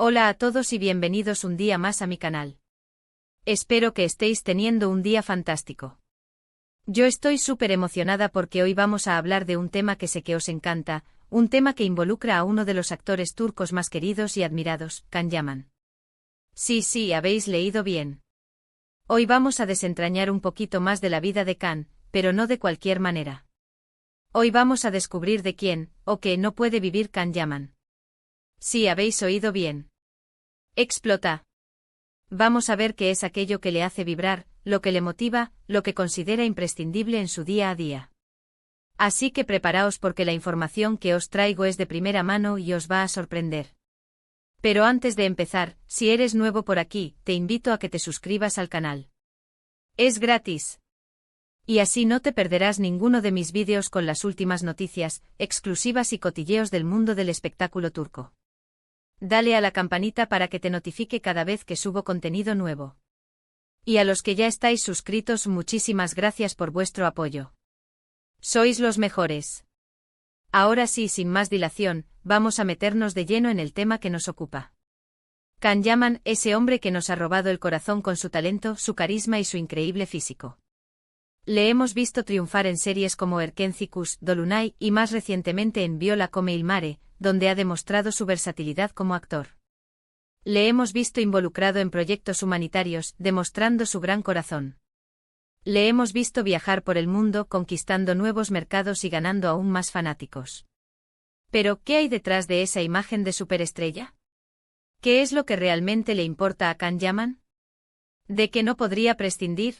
Hola a todos y bienvenidos un día más a mi canal. Espero que estéis teniendo un día fantástico. Yo estoy súper emocionada porque hoy vamos a hablar de un tema que sé que os encanta, un tema que involucra a uno de los actores turcos más queridos y admirados, Can Yaman. Sí, habéis leído bien. Hoy vamos a desentrañar un poquito más de la vida de Can, pero no de cualquier manera. Hoy vamos a descubrir de quién, o qué no puede vivir Can Yaman. Sí, habéis oído bien. Explota. Vamos a ver qué es aquello que le hace vibrar, lo que le motiva, lo que considera imprescindible en su día a día. Así que preparaos porque la información que os traigo es de primera mano y os va a sorprender. Pero antes de empezar, si eres nuevo por aquí, te invito a que te suscribas al canal. Es gratis. Y así no te perderás ninguno de mis vídeos con las últimas noticias, exclusivas y cotilleos del mundo del espectáculo turco. Dale a la campanita para que te notifique cada vez que subo contenido nuevo. Y a los que ya estáis suscritos, muchísimas gracias por vuestro apoyo. Sois los mejores. Ahora sí, sin más dilación, vamos a meternos de lleno en el tema que nos ocupa. Can Yaman, ese hombre que nos ha robado el corazón con su talento, su carisma y su increíble físico. Le hemos visto triunfar en series como Erkencikus, Dolunay y más recientemente en Viola come il mare, donde ha demostrado su versatilidad como actor. Le hemos visto involucrado en proyectos humanitarios, demostrando su gran corazón. Le hemos visto viajar por el mundo conquistando nuevos mercados y ganando aún más fanáticos. Pero, ¿qué hay detrás de esa imagen de superestrella? ¿Qué es lo que realmente le importa a Can Yaman? ¿De qué no podría prescindir?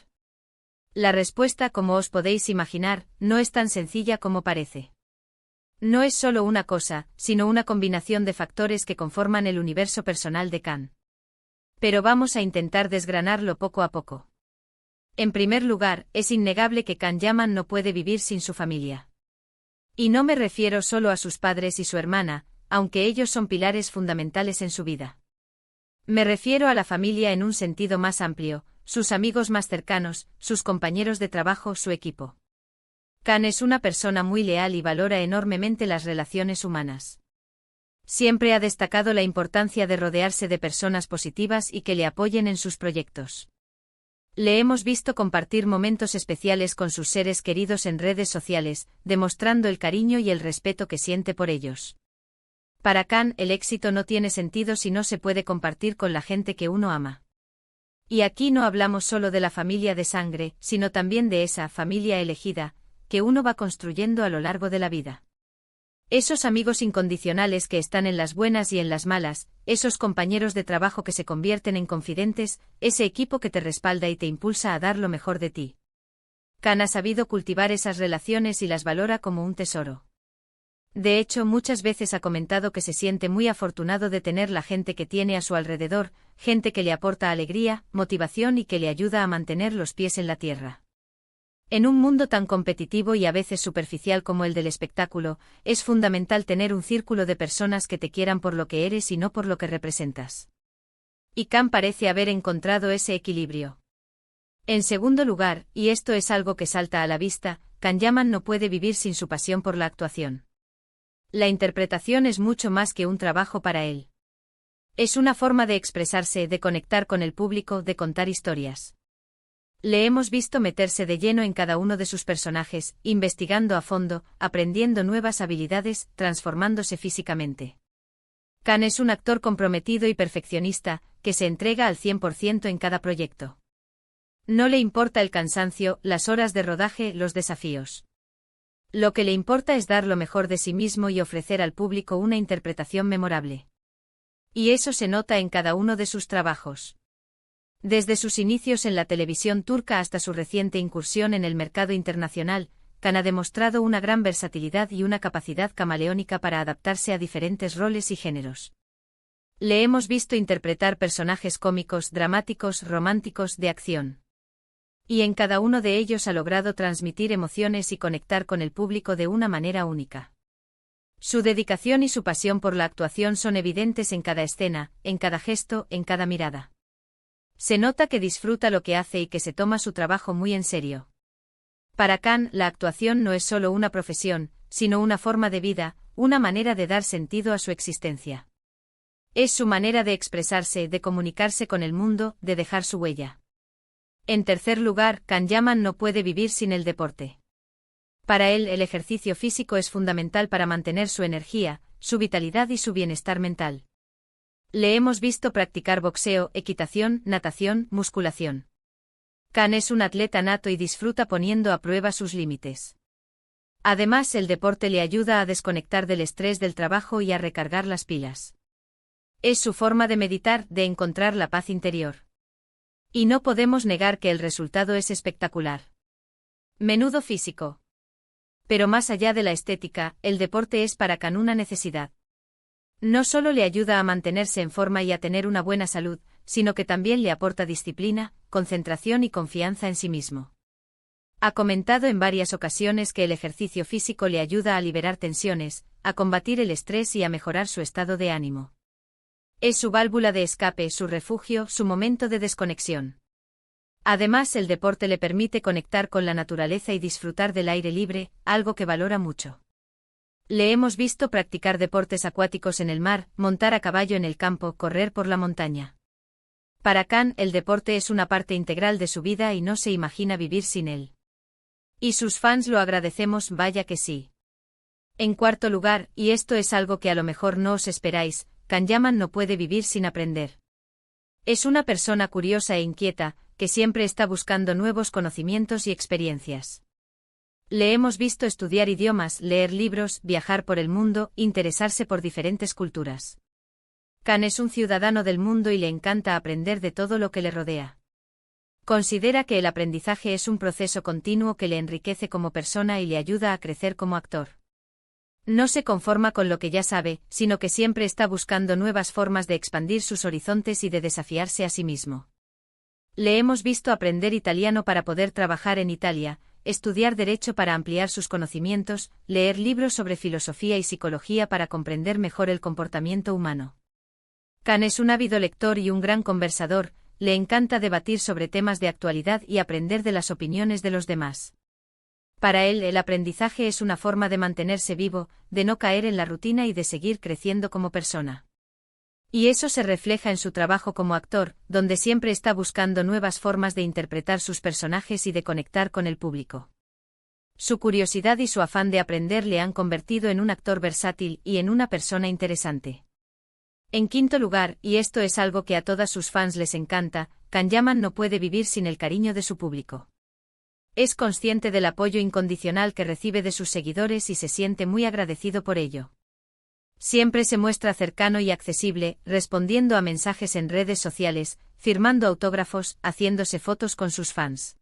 La respuesta, como os podéis imaginar, no es tan sencilla como parece. No es solo una cosa, sino una combinación de factores que conforman el universo personal de Can. Pero vamos a intentar desgranarlo poco a poco. En primer lugar, es innegable que Can Yaman no puede vivir sin su familia. Y no me refiero solo a sus padres y su hermana, aunque ellos son pilares fundamentales en su vida. Me refiero a la familia en un sentido más amplio, sus amigos más cercanos, sus compañeros de trabajo, su equipo. Can es una persona muy leal y valora enormemente las relaciones humanas. Siempre ha destacado la importancia de rodearse de personas positivas y que le apoyen en sus proyectos. Le hemos visto compartir momentos especiales con sus seres queridos en redes sociales, demostrando el cariño y el respeto que siente por ellos. Para Can, el éxito no tiene sentido si no se puede compartir con la gente que uno ama. Y aquí no hablamos solo de la familia de sangre, sino también de esa familia elegida, que uno va construyendo a lo largo de la vida. Esos amigos incondicionales que están en las buenas y en las malas, esos compañeros de trabajo que se convierten en confidentes, ese equipo que te respalda y te impulsa a dar lo mejor de ti. Can ha sabido cultivar esas relaciones y las valora como un tesoro. De hecho, muchas veces ha comentado que se siente muy afortunado de tener la gente que tiene a su alrededor, gente que le aporta alegría, motivación y que le ayuda a mantener los pies en la tierra. En un mundo tan competitivo y a veces superficial como el del espectáculo, es fundamental tener un círculo de personas que te quieran por lo que eres y no por lo que representas. Y Can parece haber encontrado ese equilibrio. En segundo lugar, y esto es algo que salta a la vista, Can Yaman no puede vivir sin su pasión por la actuación. La interpretación es mucho más que un trabajo para él. Es una forma de expresarse, de conectar con el público, de contar historias. Le hemos visto meterse de lleno en cada uno de sus personajes, investigando a fondo, aprendiendo nuevas habilidades, transformándose físicamente. Can es un actor comprometido y perfeccionista, que se entrega al 100% en cada proyecto. No le importa el cansancio, las horas de rodaje, los desafíos. Lo que le importa es dar lo mejor de sí mismo y ofrecer al público una interpretación memorable. Y eso se nota en cada uno de sus trabajos. Desde sus inicios en la televisión turca hasta su reciente incursión en el mercado internacional, Can ha demostrado una gran versatilidad y una capacidad camaleónica para adaptarse a diferentes roles y géneros. Le hemos visto interpretar personajes cómicos, dramáticos, románticos, de acción. Y en cada uno de ellos ha logrado transmitir emociones y conectar con el público de una manera única. Su dedicación y su pasión por la actuación son evidentes en cada escena, en cada gesto, en cada mirada. Se nota que disfruta lo que hace y que se toma su trabajo muy en serio. Para Can, la actuación no es solo una profesión, sino una forma de vida, una manera de dar sentido a su existencia. Es su manera de expresarse, de comunicarse con el mundo, de dejar su huella. En tercer lugar, Can Yaman no puede vivir sin el deporte. Para él, el ejercicio físico es fundamental para mantener su energía, su vitalidad y su bienestar mental. Le hemos visto practicar boxeo, equitación, natación, musculación. Can es un atleta nato y disfruta poniendo a prueba sus límites. Además, el deporte le ayuda a desconectar del estrés del trabajo y a recargar las pilas. Es su forma de meditar, de encontrar la paz interior. Y no podemos negar que el resultado es espectacular. Menudo físico. Pero más allá de la estética, el deporte es para Can una necesidad. No solo le ayuda a mantenerse en forma y a tener una buena salud, sino que también le aporta disciplina, concentración y confianza en sí mismo. Ha comentado en varias ocasiones que el ejercicio físico le ayuda a liberar tensiones, a combatir el estrés y a mejorar su estado de ánimo. Es su válvula de escape, su refugio, su momento de desconexión. Además, el deporte le permite conectar con la naturaleza y disfrutar del aire libre, algo que valora mucho. Le hemos visto practicar deportes acuáticos en el mar, montar a caballo en el campo, correr por la montaña. Para Can, el deporte es una parte integral de su vida y no se imagina vivir sin él. Y sus fans lo agradecemos, vaya que sí. En cuarto lugar, y esto es algo que a lo mejor no os esperáis, Can Yaman no puede vivir sin aprender. Es una persona curiosa e inquieta, que siempre está buscando nuevos conocimientos y experiencias. Le hemos visto estudiar idiomas, leer libros, viajar por el mundo, interesarse por diferentes culturas. Can es un ciudadano del mundo y le encanta aprender de todo lo que le rodea. Considera que el aprendizaje es un proceso continuo que le enriquece como persona y le ayuda a crecer como actor. No se conforma con lo que ya sabe, sino que siempre está buscando nuevas formas de expandir sus horizontes y de desafiarse a sí mismo. Le hemos visto aprender italiano para poder trabajar en Italia, estudiar derecho para ampliar sus conocimientos, leer libros sobre filosofía y psicología para comprender mejor el comportamiento humano. Can es un ávido lector y un gran conversador, le encanta debatir sobre temas de actualidad y aprender de las opiniones de los demás. Para él, el aprendizaje es una forma de mantenerse vivo, de no caer en la rutina y de seguir creciendo como persona. Y eso se refleja en su trabajo como actor, donde siempre está buscando nuevas formas de interpretar sus personajes y de conectar con el público. Su curiosidad y su afán de aprender le han convertido en un actor versátil y en una persona interesante. En quinto lugar, y esto es algo que a todas sus fans les encanta, Can Yaman no puede vivir sin el cariño de su público. Es consciente del apoyo incondicional que recibe de sus seguidores y se siente muy agradecido por ello. Siempre se muestra cercano y accesible, respondiendo a mensajes en redes sociales, firmando autógrafos, haciéndose fotos con sus fans.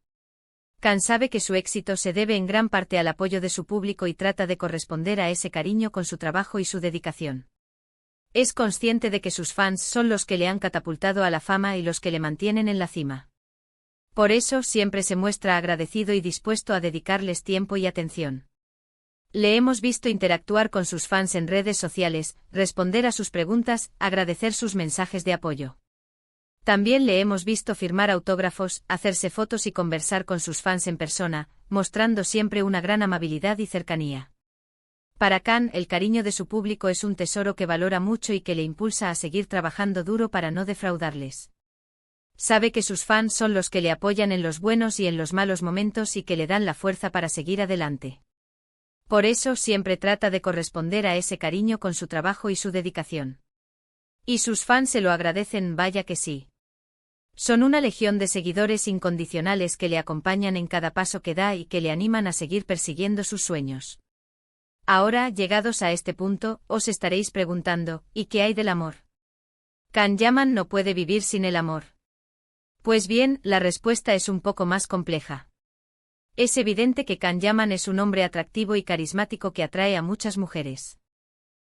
Can sabe que su éxito se debe en gran parte al apoyo de su público y trata de corresponder a ese cariño con su trabajo y su dedicación. Es consciente de que sus fans son los que le han catapultado a la fama y los que le mantienen en la cima. Por eso siempre se muestra agradecido y dispuesto a dedicarles tiempo y atención. Le hemos visto interactuar con sus fans en redes sociales, responder a sus preguntas, agradecer sus mensajes de apoyo. También le hemos visto firmar autógrafos, hacerse fotos y conversar con sus fans en persona, mostrando siempre una gran amabilidad y cercanía. Para Can, el cariño de su público es un tesoro que valora mucho y que le impulsa a seguir trabajando duro para no defraudarles. Sabe que sus fans son los que le apoyan en los buenos y en los malos momentos y que le dan la fuerza para seguir adelante. Por eso siempre trata de corresponder a ese cariño con su trabajo y su dedicación. Y sus fans se lo agradecen, vaya que sí. Son una legión de seguidores incondicionales que le acompañan en cada paso que da y que le animan a seguir persiguiendo sus sueños. Ahora, llegados a este punto, os estaréis preguntando, ¿y qué hay del amor? ¿Can Yaman no puede vivir sin el amor? Pues bien, la respuesta es un poco más compleja. Es evidente que Can Yaman es un hombre atractivo y carismático que atrae a muchas mujeres.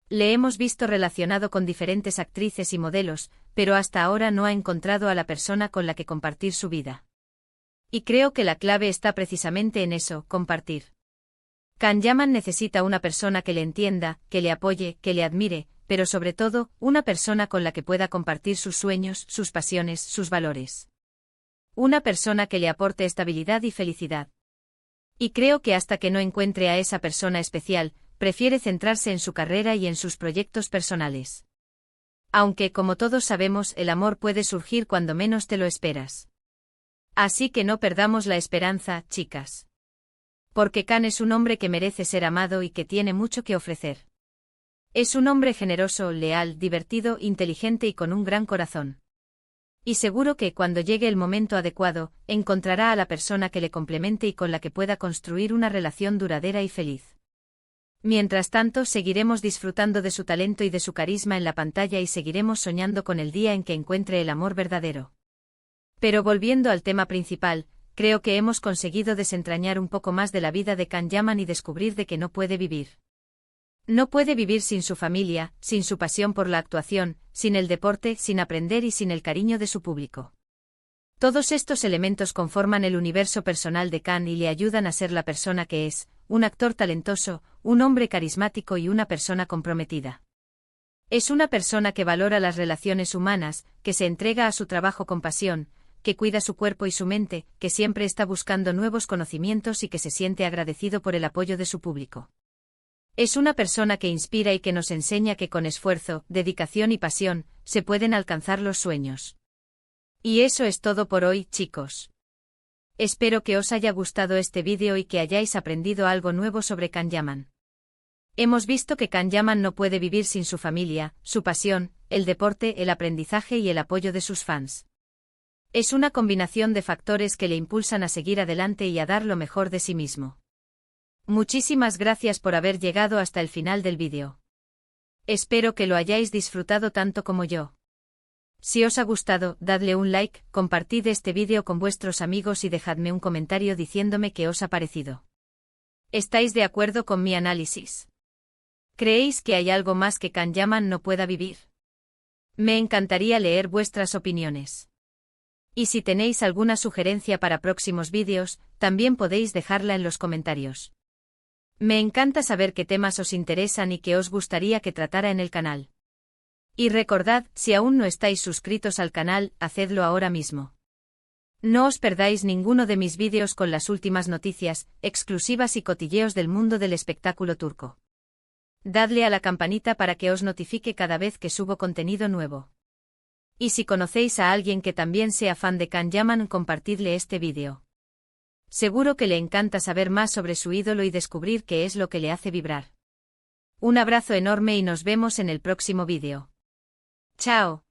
Le hemos visto relacionado con diferentes actrices y modelos, pero hasta ahora no ha encontrado a la persona con la que compartir su vida. Y creo que la clave está precisamente en eso, compartir. Can Yaman necesita una persona que le entienda, que le apoye, que le admire, pero sobre todo, una persona con la que pueda compartir sus sueños, sus pasiones, sus valores. Una persona que le aporte estabilidad y felicidad. Y creo que hasta que no encuentre a esa persona especial, prefiere centrarse en su carrera y en sus proyectos personales. Aunque, como todos sabemos, el amor puede surgir cuando menos te lo esperas. Así que no perdamos la esperanza, chicas. Porque Kan es un hombre que merece ser amado y que tiene mucho que ofrecer. Es un hombre generoso, leal, divertido, inteligente y con un gran corazón. Y seguro que, cuando llegue el momento adecuado, encontrará a la persona que le complemente y con la que pueda construir una relación duradera y feliz. Mientras tanto, seguiremos disfrutando de su talento y de su carisma en la pantalla y seguiremos soñando con el día en que encuentre el amor verdadero. Pero volviendo al tema principal, creo que hemos conseguido desentrañar un poco más de la vida de Can Yaman y descubrir de que no puede vivir. No puede vivir sin su familia, sin su pasión por la actuación, sin el deporte, sin aprender y sin el cariño de su público. Todos estos elementos conforman el universo personal de Can y le ayudan a ser la persona que es, un actor talentoso, un hombre carismático y una persona comprometida. Es una persona que valora las relaciones humanas, que se entrega a su trabajo con pasión, que cuida su cuerpo y su mente, que siempre está buscando nuevos conocimientos y que se siente agradecido por el apoyo de su público. Es una persona que inspira y que nos enseña que con esfuerzo, dedicación y pasión, se pueden alcanzar los sueños. Y eso es todo por hoy, chicos. Espero que os haya gustado este vídeo y que hayáis aprendido algo nuevo sobre Can Yaman. Hemos visto que Can Yaman no puede vivir sin su familia, su pasión, el deporte, el aprendizaje y el apoyo de sus fans. Es una combinación de factores que le impulsan a seguir adelante y a dar lo mejor de sí mismo. Muchísimas gracias por haber llegado hasta el final del vídeo. Espero que lo hayáis disfrutado tanto como yo. Si os ha gustado, dadle un like, compartid este vídeo con vuestros amigos y dejadme un comentario diciéndome qué os ha parecido. ¿Estáis de acuerdo con mi análisis? ¿Creéis que hay algo más que Can Yaman no pueda vivir? Me encantaría leer vuestras opiniones. Y si tenéis alguna sugerencia para próximos vídeos, también podéis dejarla en los comentarios. Me encanta saber qué temas os interesan y qué os gustaría que tratara en el canal. Y recordad, si aún no estáis suscritos al canal, hacedlo ahora mismo. No os perdáis ninguno de mis vídeos con las últimas noticias, exclusivas y cotilleos del mundo del espectáculo turco. Dadle a la campanita para que os notifique cada vez que subo contenido nuevo. Y si conocéis a alguien que también sea fan de Can Yaman, compartidle este vídeo. Seguro que le encanta saber más sobre su ídolo y descubrir qué es lo que le hace vibrar. Un abrazo enorme y nos vemos en el próximo vídeo. ¡Chao!